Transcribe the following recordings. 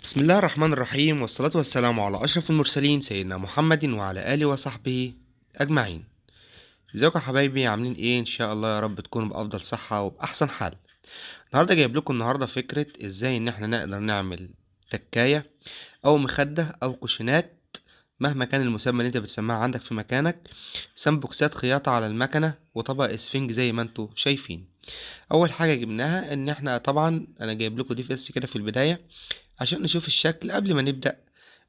بسم الله الرحمن الرحيم، والصلاة والسلام على أشرف المرسلين سيدنا محمد وعلى آله وصحبه أجمعين. ازيكم يا حبايبي؟ عاملين ايه؟ ان شاء الله يا رب تكونوا بأفضل صحة وبأحسن حال. النهارده جايب لكم فكرة ازاي ان احنا نقدر نعمل تكاية او مخدة او كوشنات، مهما كان المسمى اللي انت بتسمعها عندك في مكانك، سامبوكسات خياطة على المكنة وطبق اسفنج زي ما انتوا شايفين. اول حاجة جبناها ان احنا طبعا انا جايب لكم دي بس كده في البداية عشان نشوف الشكل قبل ما نبدأ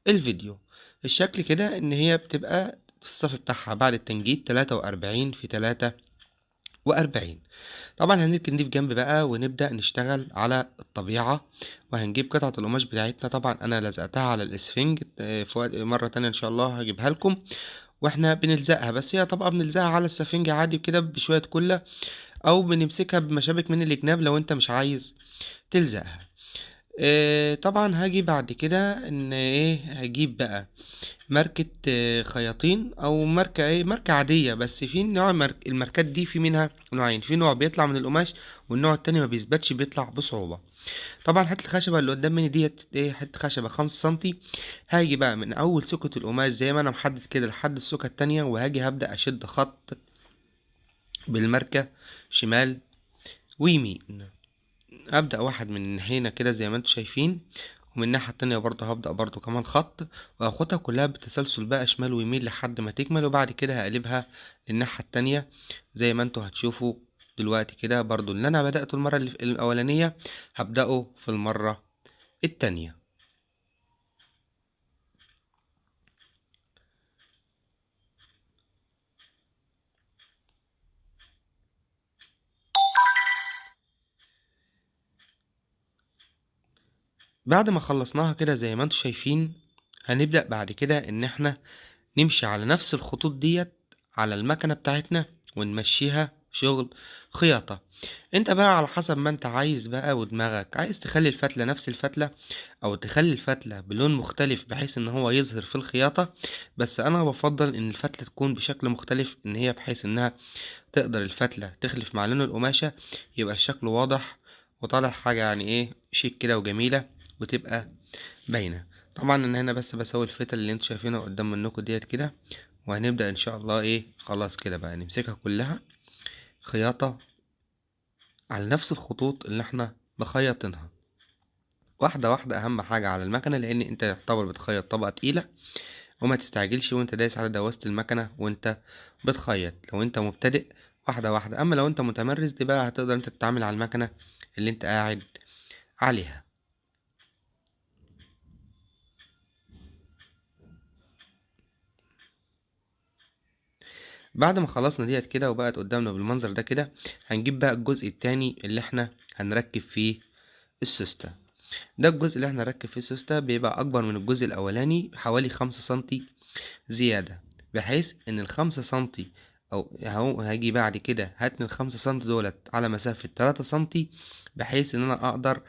الفيديو. الشكل كده ان هي بتبقى في الصف بتاعها بعد التنجيد 43 في 43. طبعا هنركن دي في جنب بقى ونبدأ نشتغل على الطبيعة، وهنجيب قطعة القماش بتاعتنا. طبعا انا لزقتها على الاسفنج، في مرة تانية ان شاء الله هجيبها لكم واحنا بنلزقها. بس هي طبعا بنلزقها على السفنج عادي كده بشوية كلة، او بنمسكها بمشابك من الجناب لو انت مش عايز تلزقها. طبعا هاجي بعد كده ان هجيب بقى ماركة خياطين او ماركة عادية. بس في نوع الماركات دي في منها نوعين، في نوع بيطلع من القماش والنوع التاني ما بيثبتش، بيطلع بصعوبة. طبعا حتة الخشبة اللي قدام مني ديت حتة خشبة 5 سنتي. هاجي بقى من اول سكة القماش زي ما انا محدد كده لحد السكة التانية، وهاجي هبدأ اشد خط بالماركة شمال ويمين. ابدأ واحد من هنا كده زي ما انتم شايفين، ومن الناحية التانية برضه هبدأ برضه كمان خط، وهاخدها كلها بالتسلسل بقى شمال ويمين لحد ما تكمل، وبعد كده هقلبها للناحية التانية زي ما انتوا هتشوفوا دلوقتي كده. برضه اللي انا بدأته المرة الأولانية هبدأه في المرة التانية. بعد ما خلصناها كده زي ما انتوا شايفين، هنبدأ بعد كده ان احنا نمشي على نفس الخطوط ديت على المكنة بتاعتنا ونمشيها شغل خياطة. انت بقى على حسب ما انت عايز بقى ودماغك، عايز تخلي الفتلة نفس الفتلة او تخلي الفتلة بلون مختلف بحيث ان هو يظهر في الخياطة. بس انا بفضل ان الفتلة تكون بشكل مختلف، ان هي بحيث انها تقدر الفتلة تخلف مع لون القماشة، يبقى الشكل واضح وطالع حاجة يعني شيك كده وجميلة وتبقى باينة. طبعا انا هنا بس بسوي الفتل اللي انتوا شايفينها قدام منكم ديت كده، وهنبدأ ان شاء الله خلاص كده بقى نمسكها كلها خياطة على نفس الخطوط اللي احنا مخيطينها واحدة واحدة. اهم حاجة على المكنة، لان انت يعتبر بتخيط طبقة تقيلة، وما تستعجلش وانت دايس على دواسة المكنة وانت بتخيط لو انت مبتدئ. واحدة واحدة. اما لو انت متمرس دي بقى هتقدر انت تتعامل على المكنة اللي انت قاعد عليها. بعد ما خلصنا ديت كده وبقت قدامنا بالمنظر ده كده، هنجيب بقى الجزء التاني اللي احنا هنركب فيه السوستة. ده الجزء اللي احنا هنركب فيه السوستة، بيبقى اكبر من الجزء الاولاني حوالي 5 سنتي زيادة، بحيث ان ال5 سنتي او اهو هاجي بعد كده هاتني ال5 سنتي دولت على مسافة 3 سنتي، بحيث ان انا اقدر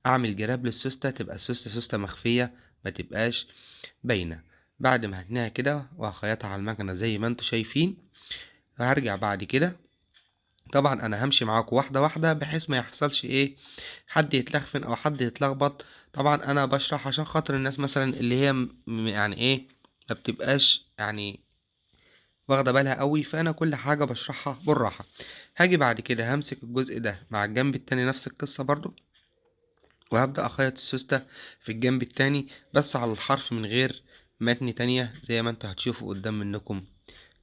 اعمل جراب للسوستة، تبقى السوستة سوستة مخفية ما تبقاش باينة. بعد ما هتنيها كده وهخيطها على المكنة زي ما انتوا شايفين، هرجع بعد كده. طبعا انا همشي معاكم واحده واحده بحيث ما يحصلش حد يتلخفن او حد يتلخبط. طبعا انا بشرح عشان خاطر الناس مثلا اللي هي يعني ما بتبقاش يعني واخده بالها قوي، فانا كل حاجه بشرحها بالراحه. هاجي بعد كده همسك الجزء ده مع الجنب التاني نفس القصه برضو، وهبدا اخيط السوسته في الجنب التاني بس على الحرف من غير متن تانية زي ما انتوا هتشوفوا قدام منكم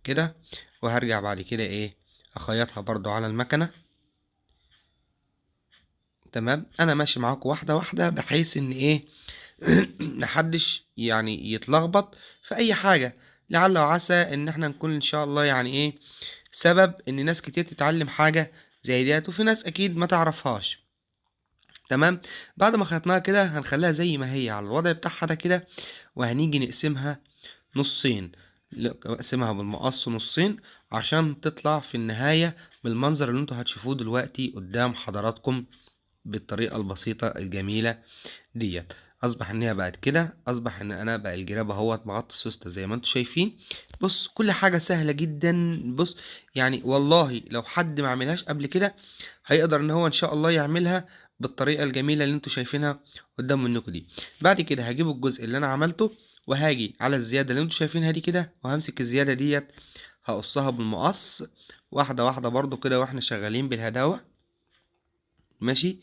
كده. وهرجع بعد كده اخيطها برضو على المكنه. تمام. انا ماشي معاكم واحده واحده بحيث ان محدش يعني يتلخبط في اي حاجه، لعل وعسى ان احنا نكون ان شاء الله سبب ان ناس كتير تتعلم حاجه زي ديت، وفي ناس اكيد ما تعرفهاش. تمام. بعد ما خيطناها كده هنخليها زي ما هي على الوضع بتاعها ده كده، وهنيجي نقسمها نصين. اقسمها بالمقص نصين عشان تطلع في النهايه بالمنظر اللي انتوا هتشوفوه دلوقتي قدام حضراتكم بالطريقة البسيطة الجميلة ديت. اصبح ان هي بقت كده، اصبح ان انا بقى الجراب اهوت مغطي السوستة زي ما انتم شايفين. بص كل حاجة سهلة جدا. بص يعني والله لو حد ما عملهاش قبل كده هيقدر ان هو ان شاء الله يعملها بالطريقة الجميلة اللي انتوا شايفينها قدام منكم دي. بعد كده هجيب الجزء اللي انا عملته وهاجي على الزيادة اللي انتوا شايفينها دي كده، وهمسك الزيادة ديت هقصها بالمقص واحدة واحدة برضو كده واحنا شغالين بالهداوة. ماشي.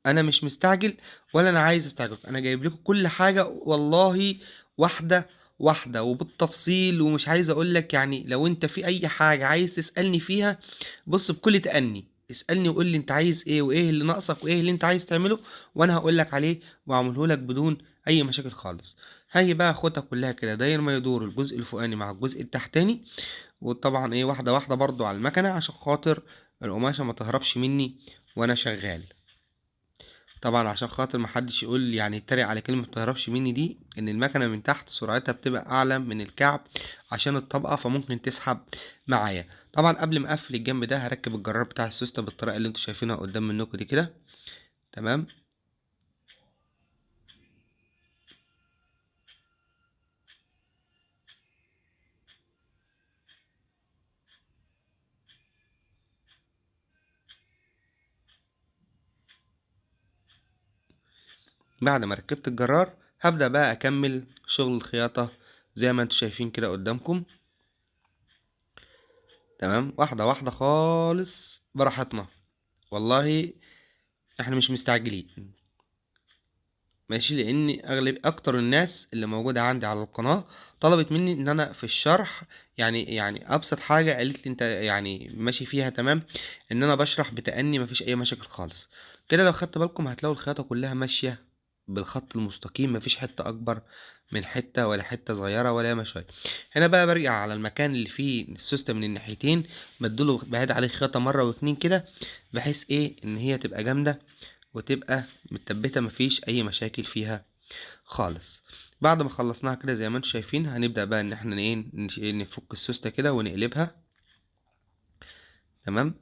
انا مش مستعجل ولا انا عايز استعجل، انا جايب لكم كل حاجة والله واحدة واحدة وبالتفصيل، ومش عايز اقول لك يعني لو انت في اي حاجة عايز تسألني فيها بص بكل تأني اسألني وقول لي انت عايز ايه وايه اللي ناقصك وايه اللي انت عايز تعمله، وانا هقول لك عليه واعمله لك بدون اي مشاكل خالص. هاجي بقى اخدها كلها كده داير ما يدور الجزء الفوقاني مع الجزء التحتاني، وطبعا ايه واحدة واحدة برضو على المكنة عشان خاطر القماشة ما تهربش مني وانا شغال. طبعا عشان خاطر محدش يقول يعني يتريق على كلمة متهربش مني دي، ان المكنة من تحت سرعتها بتبقى اعلى من الكعب عشان الطبقة فممكن تسحب معايا. طبعا قبل ما اقفل الجنب ده هركب الجرار بتاع السوستة بالطريقة اللي انتوا شايفينها قدام منكم دي كده. تمام. بعد ما ركبت الجرار هبدأ بقى اكمل شغل الخياطة زي ما انتوا شايفين كده قدامكم. تمام، واحدة واحدة خالص براحتنا، والله احنا مش مستعجلين. ماشي، لان اغلب اكتر الناس اللي موجودة عندي على القناة طلبت مني ان انا في الشرح يعني ابسط حاجة قالت لي انت يعني ماشي فيها تمام، ان انا بشرح بتأني مفيش اي مشاكل خالص. كده لو خدت بالكم هتلاقوا الخياطة كلها ماشية بالخط المستقيم، مفيش حتة اكبر من حتة ولا حتة صغيرة ولا مشاية. هنا بقى برجع على المكان اللي فيه السوستة من الناحيتين، بدله بعيد عليه خياطة مرة واتنين كده، بحيث ايه ان هي تبقى جامدة وتبقى متثبتة مفيش اي مشاكل فيها خالص. بعد ما خلصناها كده زي ما انتم شايفين هنبدأ بقى ان احنا ايه نفك السوستة كده ونقلبها. تمام،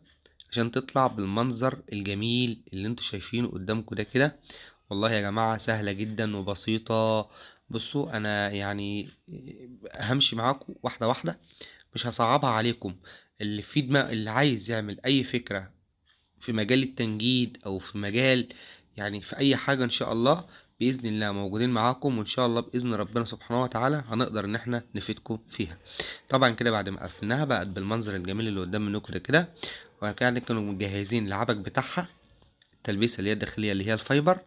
عشان تطلع بالمنظر الجميل اللي انتوا شايفينه قدامكم ده كده. والله يا جماعة سهلة جدا وبسيطة. بصوا انا يعني همشي معاكم واحدة واحدة، مش هصعبها عليكم. اللي في دماغ اللي عايز يعمل اي فكرة في مجال التنجيد او في مجال يعني في اي حاجة ان شاء الله باذن الله موجودين معاكم، وان شاء الله باذن ربنا سبحانه وتعالى هنقدر ان احنا نفيدكم فيها. طبعا كده بعد ما قفلناها بقت بالمنظر الجميل اللي قدام منكم ده كده، وكان كانوا مجهزين العبك بتاعها، التلبيسه اللي هي الداخليه اللي هي الفايبر.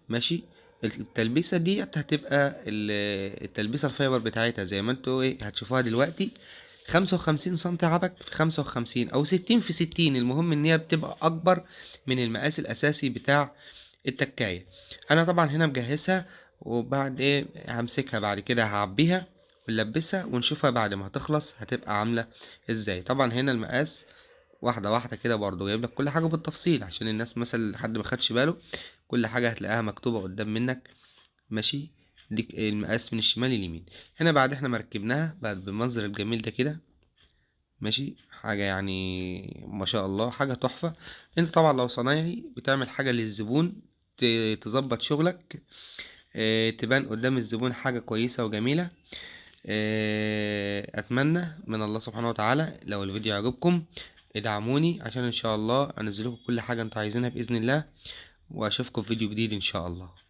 ماشي. التلبيسه ديت هتبقى التلبيسه الفايبر بتاعتها زي ما انتوا ايه هتشوفوها دلوقتي، 55 سنتي عبك في 55 او 60 في 60، المهم ان هي بتبقى اكبر من المقاس الاساسي بتاع التكاية. انا طبعا هنا مجهزها، وبعد ايه همسكها بعد كده هعبيها ونلبسها ونشوفها بعد ما هتخلص هتبقى عاملة ازاي. طبعا هنا المقاس واحدة واحدة كده برضو جايب لك كل حاجة بالتفصيل عشان الناس مثلا حد ما خدش باله، كل حاجة هتلاقيها مكتوبة قدام منك. ماشي. ديك المقاس من الشمال لليمين. هنا بعد احنا مركبناها بعد بالمنظر الجميل ده كده. ماشي، حاجة يعني ما شاء الله حاجة تحفة. انت طبعا لو صنايعي بتعمل حاجة للزبون تظبط شغلك، تبان قدام الزبون حاجة كويسة وجميلة. اتمنى من الله سبحانه وتعالى لو الفيديو عجبكم ادعموني عشان ان شاء الله انزل لكم كل حاجة انتوا عايزينها باذن الله، واشوفكم في فيديو جديد ان شاء الله.